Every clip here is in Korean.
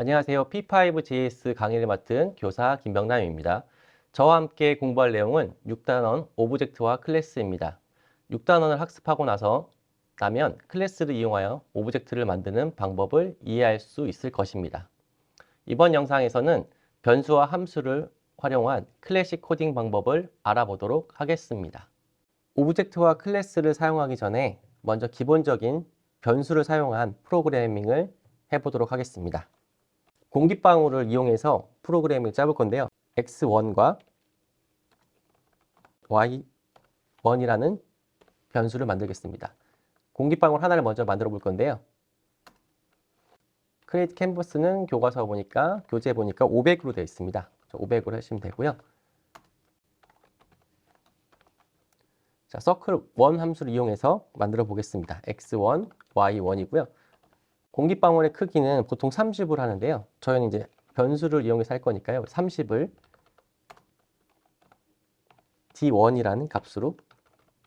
안녕하세요. P5JS 강의를 맡은 교사 김병남입니다. 저와 함께 공부할 내용은 6단원 오브젝트와 클래스입니다. 6단원을 학습하고 나면 클래스를 이용하여 오브젝트를 만드는 방법을 이해할 수 있을 것입니다. 이번 영상에서는 변수와 함수를 활용한 클래식 코딩 방법을 알아보도록 하겠습니다. 오브젝트와 클래스를 사용하기 전에 먼저 기본적인 변수를 사용한 프로그래밍을 해보도록 하겠습니다. 공기방울을 이용해서 프로그램을 짜볼 건데요. x1과 y1이라는 변수를 만들겠습니다. 공기방울 하나를 먼저 만들어 볼 건데요. 크리에이트 캔버스는 교재에 보니까 500으로 되어 있습니다. 500으로 하시면 되고요. 자, circle1 함수를 이용해서 만들어 보겠습니다. x1, y1이고요. 공기방울의 크기는 보통 30으로 하는데요. 저희는 이제 변수를 이용해서 할 거니까요. 30을 d1이라는 값으로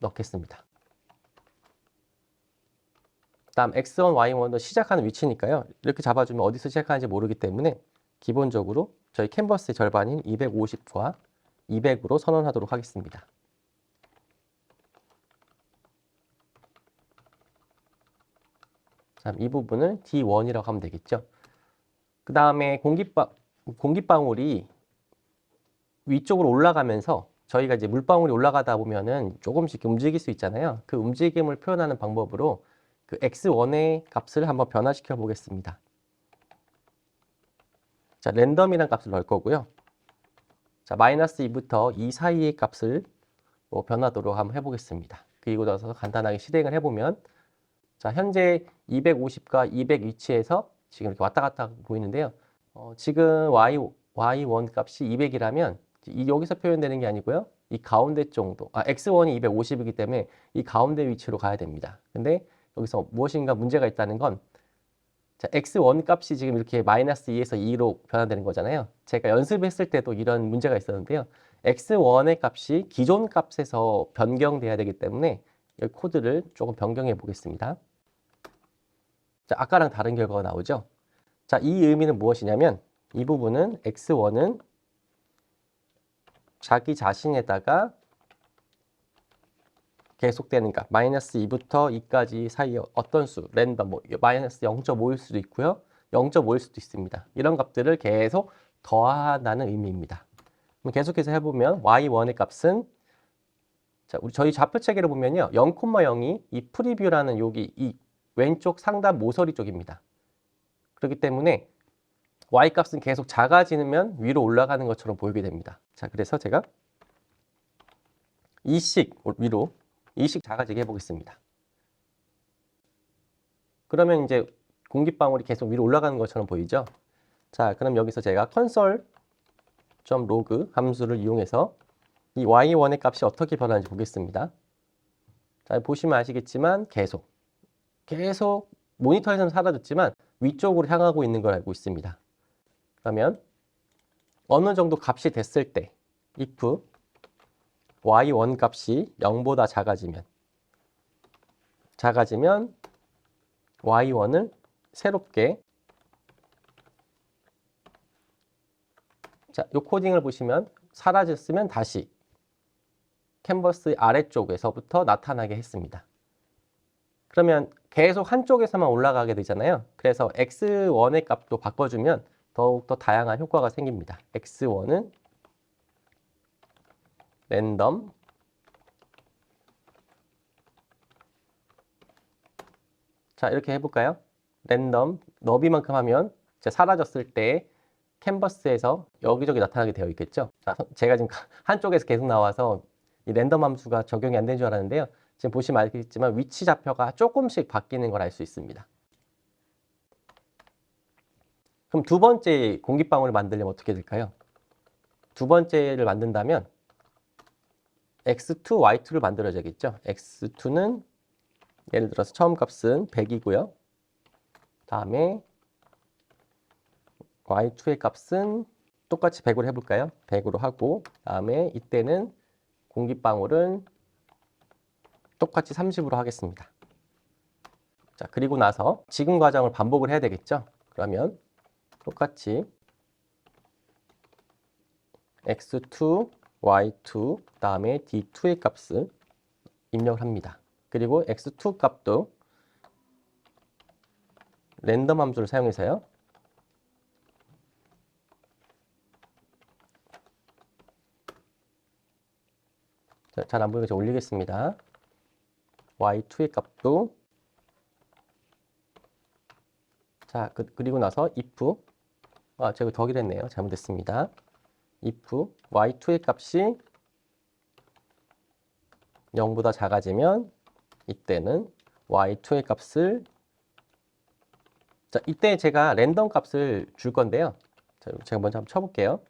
넣겠습니다. 다음 x1, y1도 시작하는 위치니까요. 이렇게 잡아주면 어디서 시작하는지 모르기 때문에 기본적으로 저희 캔버스의 절반인 250과 200으로 선언하도록 하겠습니다. 이 부분을 D1이라고 하면 되겠죠. 그 다음에 공기방울이 위쪽으로 올라가면서 저희가 이제 물방울이 올라가다 보면은 조금씩 움직일 수 있잖아요. 그 움직임을 표현하는 방법으로 그 x1의 값을 한번 변화시켜 보겠습니다. 자, 랜덤이라는 값을 넣을 거고요. 자, -2부터 2 사이의 값을 변하도록 한번 해보겠습니다. 그리고 나서 간단하게 실행을 해보면 자, 현재 250과 200 위치에서 지금 이렇게 왔다 갔다 보이는데요. 지금 y1 값이 200이라면 여기서 표현되는 게 아니고요. 이 가운데 정도, x1이 250이기 때문에 이 가운데 위치로 가야 됩니다. 근데 여기서 무엇인가 문제가 있다는 건 자, x1 값이 지금 이렇게 -2에서 2로 변화되는 거잖아요. 제가 연습했을 때도 이런 문제가 있었는데요. x1의 값이 기존 값에서 변경돼야 되기 때문에 여기 코드를 조금 변경해 보겠습니다. 자, 아까랑 다른 결과가 나오죠. 자, 이 의미는 무엇이냐면 이 부분은 x1은 자기 자신에다가 계속되는 값, -2부터 2까지 사이에 어떤 수, 랜덤, -0.5일 수도 있고요. 0.5일 수도 있습니다. 이런 값들을 계속 더한다는 의미입니다. 그럼 계속해서 해보면 y1의 값은 자, 저희 좌표 체계를 보면요. 0,0이 이 프리뷰라는 여기 이 왼쪽 상단 모서리 쪽입니다. 그렇기 때문에 y 값은 계속 작아지면 위로 올라가는 것처럼 보이게 됩니다. 자, 그래서 제가 2씩 위로 2씩 작아지게 해보겠습니다. 그러면 이제 공기방울이 계속 위로 올라가는 것처럼 보이죠? 자, 그럼 여기서 제가 console.log 함수를 이용해서 이 y1의 값이 어떻게 변하는지 보겠습니다. 자, 보시면 아시겠지만 계속 모니터에서는 사라졌지만 위쪽으로 향하고 있는 걸 알고 있습니다. 그러면 어느 정도 값이 됐을 때 if y1 값이 0보다 작아지면 y1을 새롭게 자, 이 코딩을 보시면 사라졌으면 다시 캔버스 아래쪽에서부터 나타나게 했습니다. 그러면 계속 한쪽에서만 올라가게 되잖아요. 그래서 x1의 값도 바꿔주면 더욱더 다양한 효과가 생깁니다. x1은 랜덤 자, 이렇게 해볼까요? 랜덤 너비만큼 하면 사라졌을 때 캔버스에서 여기저기 나타나게 되어 있겠죠. 자, 제가 지금 한쪽에서 계속 나와서 이 랜덤 함수가 적용이 안 된 줄 알았는데요. 지금 보시면 알겠지만 위치 좌표가 조금씩 바뀌는 걸 알 수 있습니다. 그럼 두 번째 공기방울을 만들려면 어떻게 될까요? 두 번째를 만든다면 x2, y2를 만들어야겠죠. x2는 예를 들어서 처음 값은 100이고요. 다음에 y2의 값은 똑같이 100으로 해볼까요? 100으로 하고 다음에 이때는 공기방울은 똑같이 30으로 하겠습니다. 자, 그리고 나서 지금 과정을 반복을 해야 되겠죠? 그러면 똑같이 x2, y2, 그다음에 d2의 값을 입력을 합니다. 그리고 x2 값도 랜덤 함수를 사용해서요. 잘 안 보이게 제가 올리겠습니다. y2의 값도 자, 그리고 나서 if 제가 더기를 했네요. 잘못했습니다. if y2의 값이 0보다 작아지면 이때는 y2의 값을 자, 이때 제가 랜덤 값을 줄 건데요. 자, 제가 먼저 한번 쳐볼게요.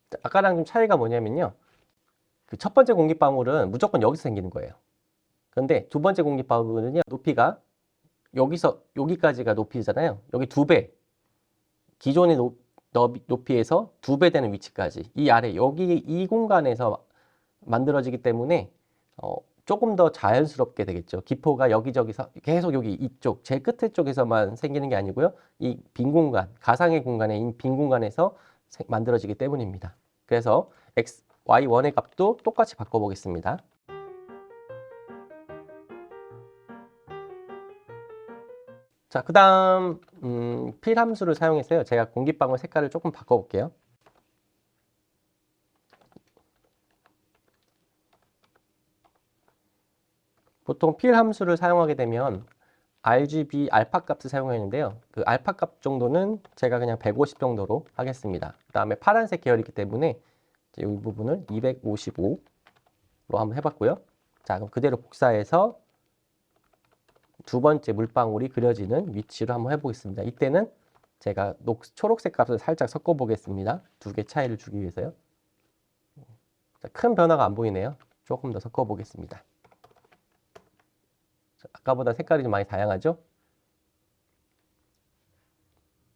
자, 아까랑 좀 차이가 뭐냐면요. 그 첫 번째 공기방울은 무조건 여기서 생기는 거예요. 그런데 두 번째 공기방울은요. 높이가 여기서 여기까지가 높이잖아요. 여기 2배. 기존의 높이에서 2배 되는 위치까지 이 아래 여기 이 공간에서 만들어지기 때문에 조금 더 자연스럽게 되겠죠. 기포가 여기저기서 계속 여기 이쪽 제 끝에 쪽에서만 생기는 게 아니고요. 이 빈 공간, 가상의 공간에 이 빈 공간에서 만들어지기 때문입니다. 그래서 y1의 값도 똑같이 바꿔보겠습니다. 자, 그 다음 필 함수를 사용해서요. 제가 공기방울 색깔을 조금 바꿔볼게요. 보통 필 함수를 사용하게 되면 RGB 알파 값을 사용하는데요. 그 알파 값 정도는 제가 그냥 150 정도로 하겠습니다. 그 다음에 파란색 계열이기 때문에 이 부분을 255로 한번 해봤고요. 자, 그럼 그대로 복사해서 두 번째 물방울이 그려지는 위치로 한번 해보겠습니다. 이때는 제가 초록색 값을 살짝 섞어 보겠습니다. 두 개 차이를 주기 위해서요. 자, 큰 변화가 안 보이네요. 조금 더 섞어 보겠습니다. 아까보다 색깔이 좀 많이 다양하죠?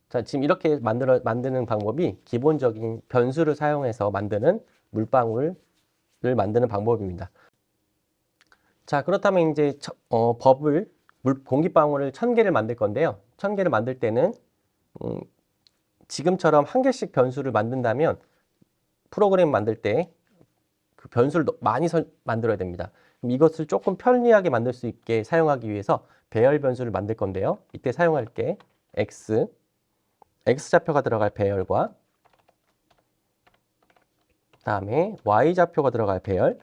자, 지금 이렇게 만드는 방법이 기본적인 변수를 사용해서 만드는 물방울을 만드는 방법입니다. 자, 그렇다면 이제 공기방울을 1000개를 만들 건데요. 1000개를 만들 때는 지금처럼 한 개씩 변수를 만든다면 프로그램 만들 때 그 변수를 많이 만들어야 됩니다. 그럼 이것을 조금 편리하게 만들 수 있게 사용하기 위해서 배열 변수를 만들 건데요. 이때 사용할 게 X좌표가 들어갈 배열과 그다음에 Y좌표가 들어갈 배열,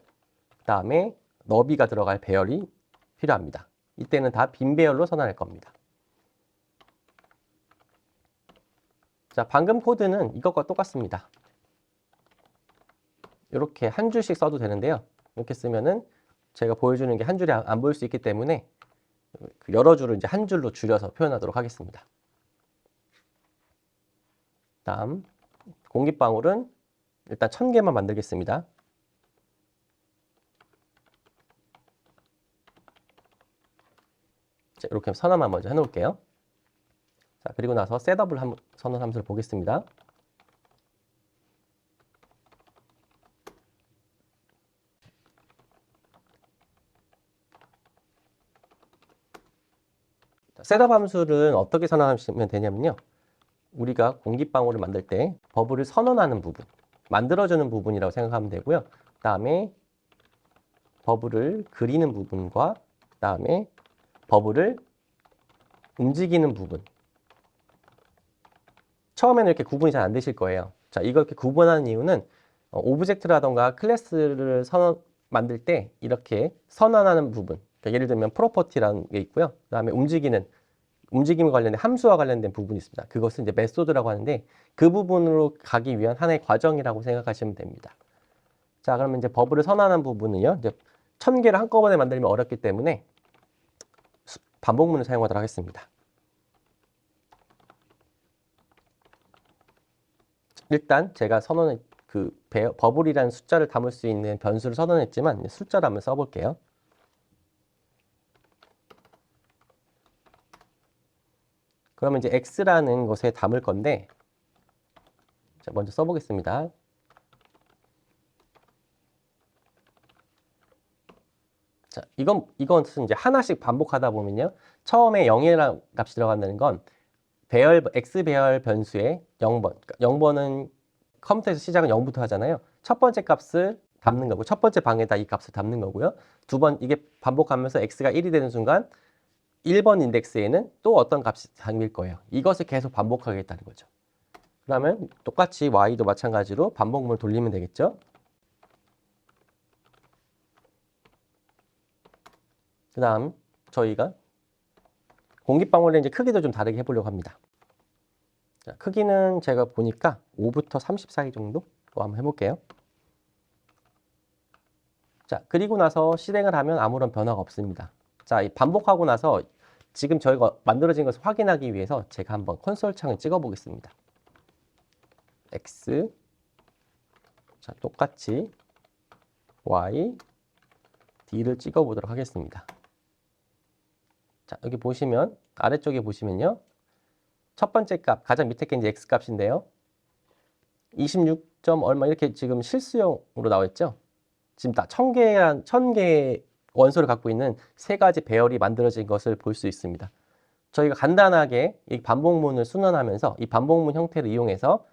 그다음에 너비가 들어갈 배열이 필요합니다. 이때는 다 빈 배열로 선언할 겁니다. 자, 방금 코드는 이것과 똑같습니다. 이렇게 한 줄씩 써도 되는데요. 이렇게 쓰면은 제가 보여주는 게 한 줄이 안 보일 수 있기 때문에 여러 줄을 이제 한 줄로 줄여서 표현하도록 하겠습니다. 다음 공기방울은 일단 1000개만 만들겠습니다. 자, 이렇게 선언만 먼저 해놓을게요. 자, 그리고 나서 셋업을 선언 함수를 보겠습니다. 셋업 함수는 어떻게 선언하시면 되냐면요. 우리가 공기방울을 만들 때 버블을 선언하는 부분, 만들어주는 부분이라고 생각하면 되고요. 그 다음에 버블을 그리는 부분과 그 다음에 버블을 움직이는 부분. 처음에는 이렇게 구분이 잘 안 되실 거예요. 자, 이걸 이렇게 구분하는 이유는 오브젝트라던가 클래스를 만들 때 이렇게 선언하는 부분. 그러니까 예를 들면 프로퍼티라는 게 있고요. 그 다음에 움직임에 관련된 함수와 관련된 부분이 있습니다. 그것은 이제 메소드라고 하는데 그 부분으로 가기 위한 하나의 과정이라고 생각하시면 됩니다. 자, 그러면 이제 버블을 선언하는 부분은요. 이제 1000개를 한꺼번에 만들면 어렵기 때문에 반복문을 사용하도록 하겠습니다. 일단 제가 버블이라는 숫자를 담을 수 있는 변수를 선언했지만 숫자를 한번 써볼게요. 그러면 이제 x라는 것에 담을 건데 자, 먼저 써보겠습니다. 이것은 이제 하나씩 반복하다 보면요. 처음에 0이라는 값이 들어간다는 건 x 배열 변수의 0번. 그러니까 0번은 컴퓨터에서 시작은 0부터 하잖아요. 첫 번째 값을 담는 거고, 첫 번째 방에다 이 값을 담는 거고요. 두 번 이게 반복하면서 x가 1이 되는 순간 1번 인덱스에는 또 어떤 값이 담길 거예요. 이것을 계속 반복하겠다는 거죠. 그러면 똑같이 y도 마찬가지로 반복문을 돌리면 되겠죠. 그 다음 저희가 공기방울의 이제 크기도 좀 다르게 해보려고 합니다. 자, 크기는 제가 보니까 5부터 30 사이 정도 한번 해볼게요. 자, 그리고 나서 실행을 하면 아무런 변화가 없습니다. 자, 이 반복하고 나서 지금 저희가 만들어진 것을 확인하기 위해서 제가 한번 콘솔 창을 찍어 보겠습니다. x, 자, 똑같이 y, d를 찍어 보도록 하겠습니다. 자, 여기 보시면 아래쪽에 보시면요. 첫 번째 값, 가장 밑에 게 이제 x 값인데요. 26. 얼마 이렇게 지금 실수용으로 나와 있죠. 지금 다 1000개의 원소를 갖고 있는 세 가지 배열이 만들어진 것을 볼 수 있습니다. 저희가 간단하게 이 반복문을 순환하면서 이 반복문 형태를 이용해서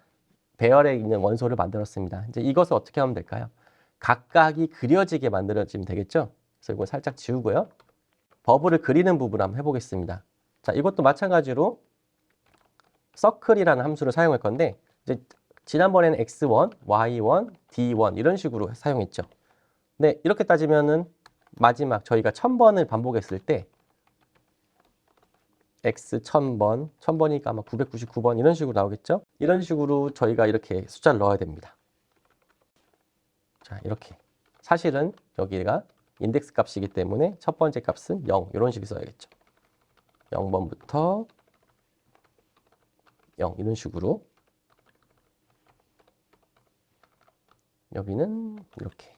배열에 있는 원소를 만들었습니다. 이제 이것을 어떻게 하면 될까요? 각각이 그려지게 만들어지면 되겠죠. 그래서 이거 살짝 지우고요. 버블을 그리는 부분을 한번 해보겠습니다. 자, 이것도 마찬가지로 서클이라는 함수를 사용할 건데 이제 지난번에는 x1, y1, d1 이런 식으로 사용했죠. 네, 이렇게 따지면은 마지막 저희가 1000번을 반복했을 때 x 1000번, 1000번이니까 아마 999번 이런 식으로 나오겠죠? 이런 식으로 저희가 이렇게 숫자를 넣어야 됩니다. 자, 이렇게. 사실은 여기가 인덱스 값이기 때문에 첫 번째 값은 0 이런 식으로 써야겠죠. 0번부터 0 이런 식으로. 여기는 이렇게.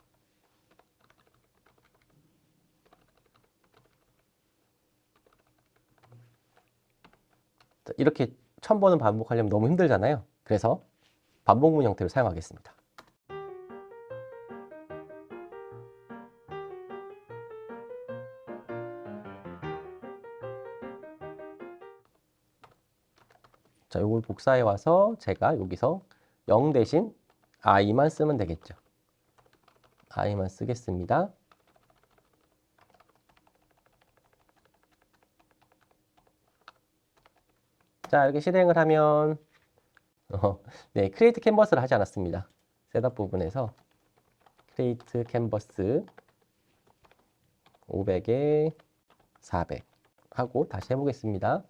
이렇게 1000번은 반복하려면 너무 힘들잖아요. 그래서 반복문 형태를 사용하겠습니다. 자, 이걸 복사해 와서 제가 여기서 0 대신 i만 쓰면 되겠죠. i만 쓰겠습니다. 자, 이렇게 실행을 하면 네, 크리에이트 캔버스를 하지 않았습니다. 셋업 부분에서 크리에이트 캔버스 500에 400 하고 다시 해보겠습니다.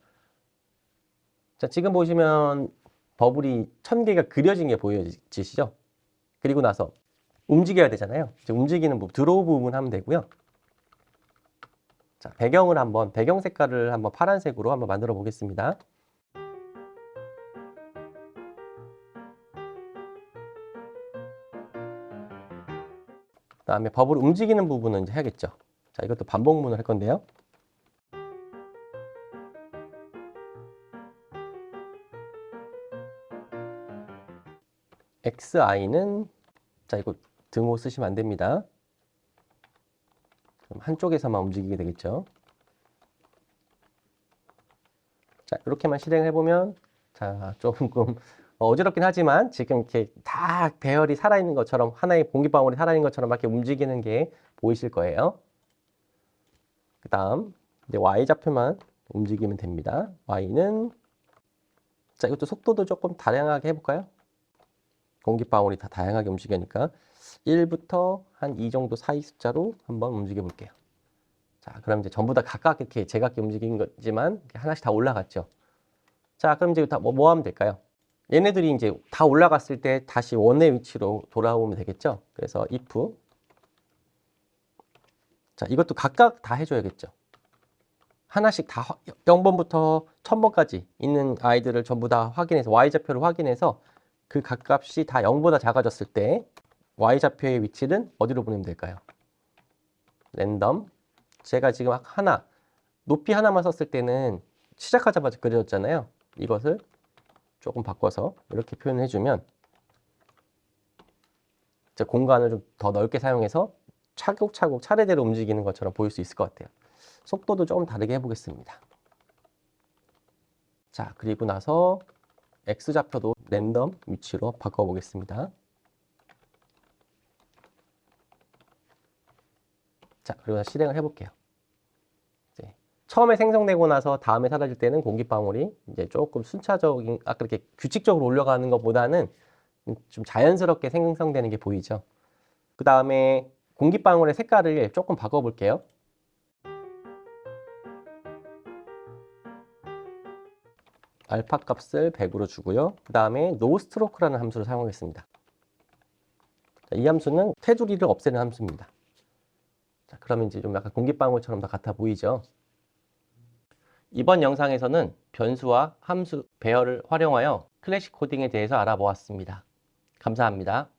자, 지금 보시면 버블이 1000개가 그려진 게 보여지시죠? 그리고 나서 움직여야 되잖아요. 이제 움직이는 부분, 드로우 부분 하면 되고요. 자, 배경 색깔을 한번 파란색으로 한번 만들어 보겠습니다. 그다음에 버블 움직이는 부분은 이제 해야겠죠. 자, 이것도 반복문을 할 건데요. xi는 자, 이거 등호 쓰시면 안 됩니다. 그럼 한쪽에서만 움직이게 되겠죠. 자, 이렇게만 실행해 보면 자, 조금 어지럽긴 하지만 지금 이렇게 다 배열이 살아있는 것처럼 하나의 공기방울이 살아있는 것처럼 이렇게 움직이는 게 보이실 거예요. 그 다음 이제 y좌표만 움직이면 됩니다. y는 자, 이것도 속도도 조금 다양하게 해볼까요? 공기방울이 다 다양하게 움직이니까 1부터 한 2 정도 사이 숫자로 한번 움직여 볼게요. 자, 그럼 이제 전부 다 각각 이렇게 제각기 움직인 거지만 하나씩 다 올라갔죠. 자, 그럼 이제 뭐 하면 될까요? 얘네들이 이제 다 올라갔을 때 다시 원의 위치로 돌아오면 되겠죠. 그래서 if 자, 이것도 각각 다 해줘야겠죠. 하나씩 다 0번부터 1000번까지 있는 아이들을 전부 다 확인해서 y좌표를 확인해서 그 각값이 다 0보다 작아졌을 때 y좌표의 위치는 어디로 보내면 될까요? 랜덤. 제가 지금 높이 하나만 썼을 때는 시작하자마자 그려졌잖아요. 이것을 조금 바꿔서 이렇게 표현을 해주면 공간을 좀 더 넓게 사용해서 차곡차곡 차례대로 움직이는 것처럼 보일 수 있을 것 같아요. 속도도 조금 다르게 해보겠습니다. 자, 그리고 나서 X좌표도 랜덤 위치로 바꿔보겠습니다. 자, 그리고 다시 실행을 해볼게요. 이제 처음에 생성되고 나서 다음에 사라질 때는 공기방울이 이제 조금 순차적인, 아까 이렇게 규칙적으로 올라가는 것보다는 좀 자연스럽게 생성되는 게 보이죠. 그 다음에 공기방울의 색깔을 조금 바꿔볼게요. 알파 값을 100으로 주고요. 그 다음에 노스트로크라는 함수를 사용하겠습니다. 자, 이 함수는 테두리를 없애는 함수입니다. 자, 그러면 이제 좀 약간 공기방울처럼 더 같아 보이죠? 이번 영상에서는 변수와 함수, 배열을 활용하여 클래식 코딩에 대해서 알아보았습니다. 감사합니다.